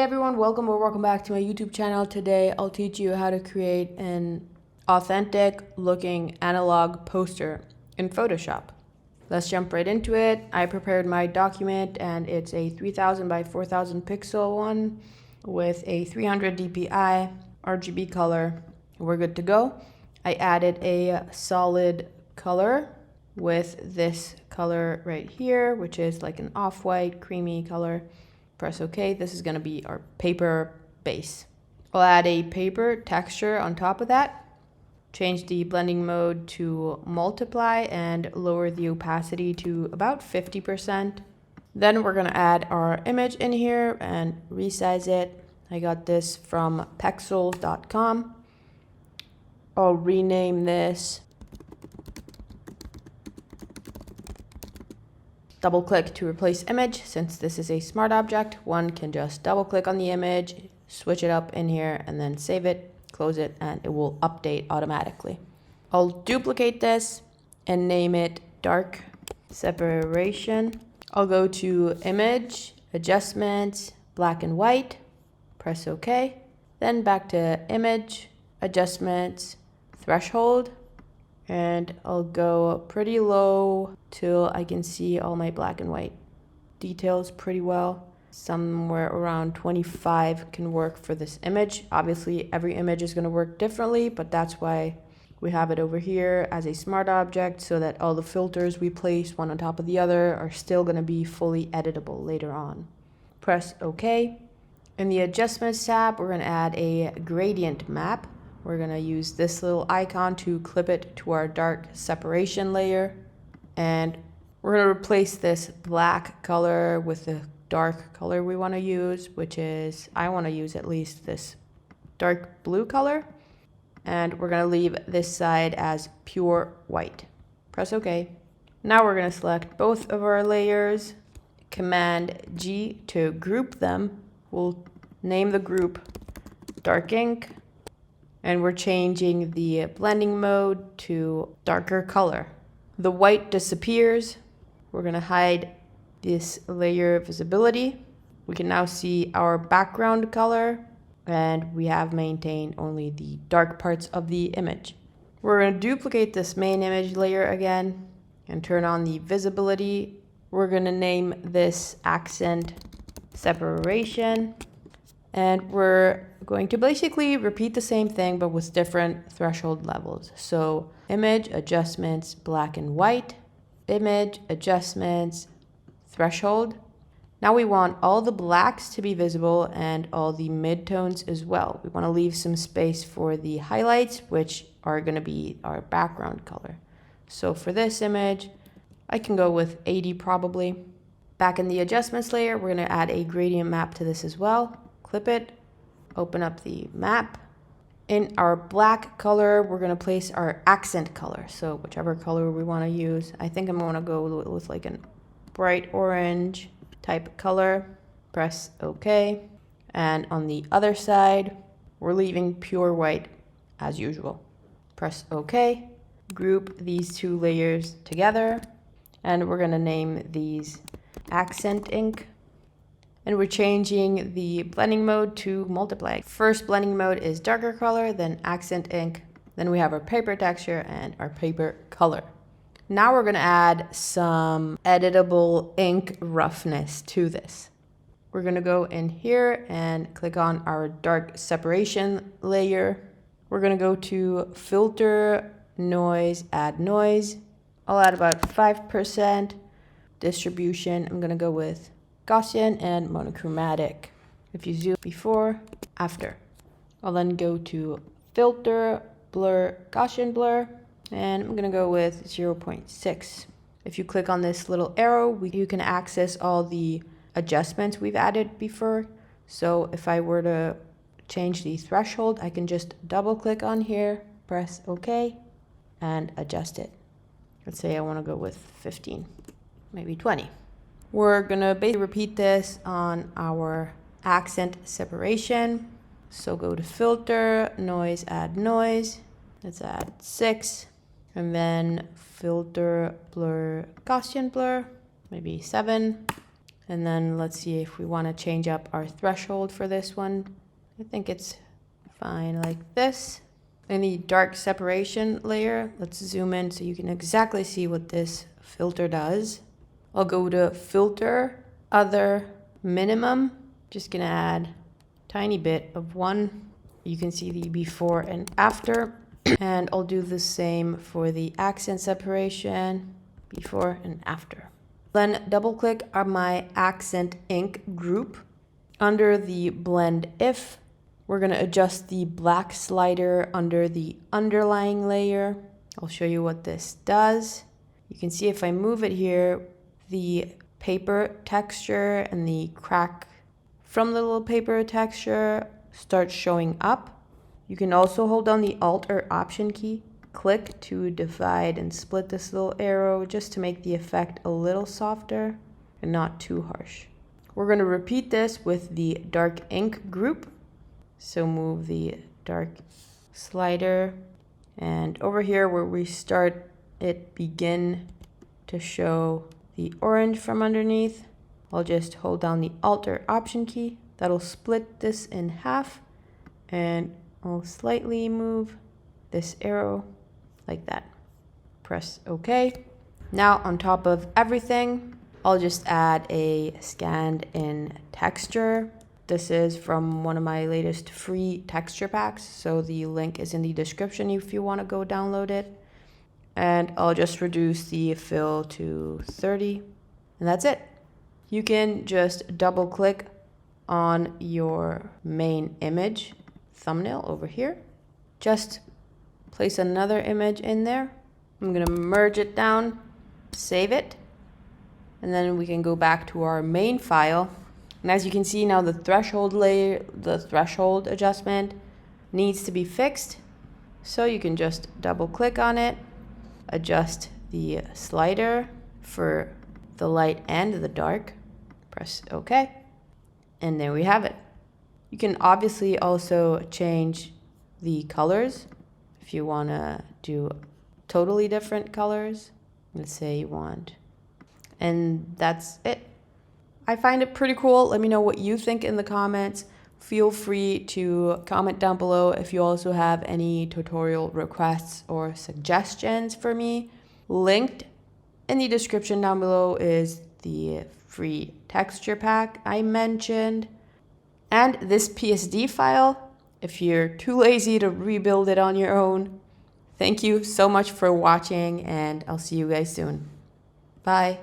everyone, welcome back to my YouTube channel. Today I'll teach you how to create an authentic looking analog poster in Photoshop. Let's jump right into it. I prepared my document and it's a 3000 by 4000 pixel one with a 300 dpi RGB color. We're good to go. I added a solid color with this color right here, which is like an off-white creamy color. Press OK. This is going to be our paper base. I'll add a paper texture on top of that. Change the blending mode to multiply and lower the opacity to about 50%. Then we're going to add our image in here and resize it. I got this from pexels.com. I'll rename this. Double click to replace image. Since this is a smart object, one can just double click on the image, switch it up in here, and then save it, close it, and it will update automatically. I'll duplicate this and name it dark separation. I'll go to image, adjustments, black and white, press OK. Then back to image, adjustments, threshold. And I'll go pretty low till I can see all my black and white details pretty well. Somewhere around 25 can work for this image. Obviously, every image is going to work differently, but that's why we have it over here as a smart object so that all the filters we place one on top of the other are still going to be fully editable later on. Press OK. In the Adjustments tab, we're going to add a gradient map. We're going to use this little icon to clip it to our dark separation layer. And we're going to replace this black color with the dark color we want to use, which is, I want to use at least this dark blue color. And we're going to leave this side as pure white. Press OK. Now we're going to select both of our layers. Command G to group them. We'll name the group dark ink. And we're changing the blending mode to darker color. The white disappears. We're going to hide this layer visibility. We can now see our background color, and we have maintained only the dark parts of the image. We're going to duplicate this main image layer again and turn on the visibility. We're going to name this accent separation. And we're going to basically repeat the same thing, but with different threshold levels. So image, adjustments, black and white, image, adjustments, threshold. Now we want all the blacks to be visible and all the midtones as well. We want to leave some space for the highlights, which are going to be our background color. So for this image, I can go with 80 probably. Back in the adjustments layer, we're going to add a gradient map to this as well. Clip it, open up the map. In our black color, we're going to place our accent color. So whichever color we want to use. I think I'm going to go with like a bright orange type color. Press OK. And on the other side, we're leaving pure white as usual. Press OK. Group these two layers together. And we're going to name these accent ink. And we're changing the blending mode to multiply. First blending mode is darker color, then accent ink. Then we have our paper texture and our paper color. Now we're going to add some editable ink roughness to this. We're going to go in here and click on our dark separation layer. We're going to go to filter, noise, add noise. I'll add about 5%. Distribution, I'm going to go with Gaussian and monochromatic. If you zoom before, after. I'll then go to filter, blur, Gaussian blur, and I'm going to go with 0.6. If you click on this little arrow, you can access all the adjustments we've added before. So if I were to change the threshold, I can just double click on here, press OK, and adjust it. Let's say I want to go with 15, maybe 20. We're going to basically repeat this on our accent separation. So go to filter, noise, add noise. Let's add 6. And then filter, blur, Gaussian blur, maybe 7. And then let's see if we want to change up our threshold for this one. I think it's fine like this. In the dark separation layer, let's zoom in so you can exactly see what this filter does. I'll go to filter, other, minimum. Just gonna add a tiny bit of 1. You can see the before and after. And I'll do the same for the accent separation, before and after. Then double click on my accent ink group. Under the blend if, we're going to adjust the black slider under the underlying layer. I'll show you what this does. You can see if I move it here, the paper texture and the crack from the little paper texture starts showing up. You can also hold down the Alt or Option key, click to divide and split this little arrow just to make the effect a little softer and not too harsh. We're going to repeat this with the dark ink group. So move the dark slider, and over here where we start it begin to show the orange from underneath, I'll just hold down the Alt or Option key. That'll split this in half, and I'll slightly move this arrow like that. Press OK. Now on top of everything, I'll just add a scanned in texture. This is from one of my latest free texture packs, so the link is in the description if you want to go download it. And I'll just reduce the fill to 30, and that's it. You can just double click on your main image thumbnail over here. Just place another image in there. I'm going to merge it down, save it, and then we can go back to our main file. And as you can see now, the threshold layer, the threshold adjustment needs to be fixed. So you can just double click on it, adjust the slider for the light and the dark, press OK, and there we have it. You can obviously also change the colors if you want to do totally different colors. Let's say you want, and that's it. I find it pretty cool. Let me know what you think in the comments. Feel free to comment down below if you also have any tutorial requests or suggestions for me. Linked in the description down below is the free texture pack I mentioned, and this PSD file if you're too lazy to rebuild it on your own. Thank you so much for watching, and I'll see you guys soon. Bye.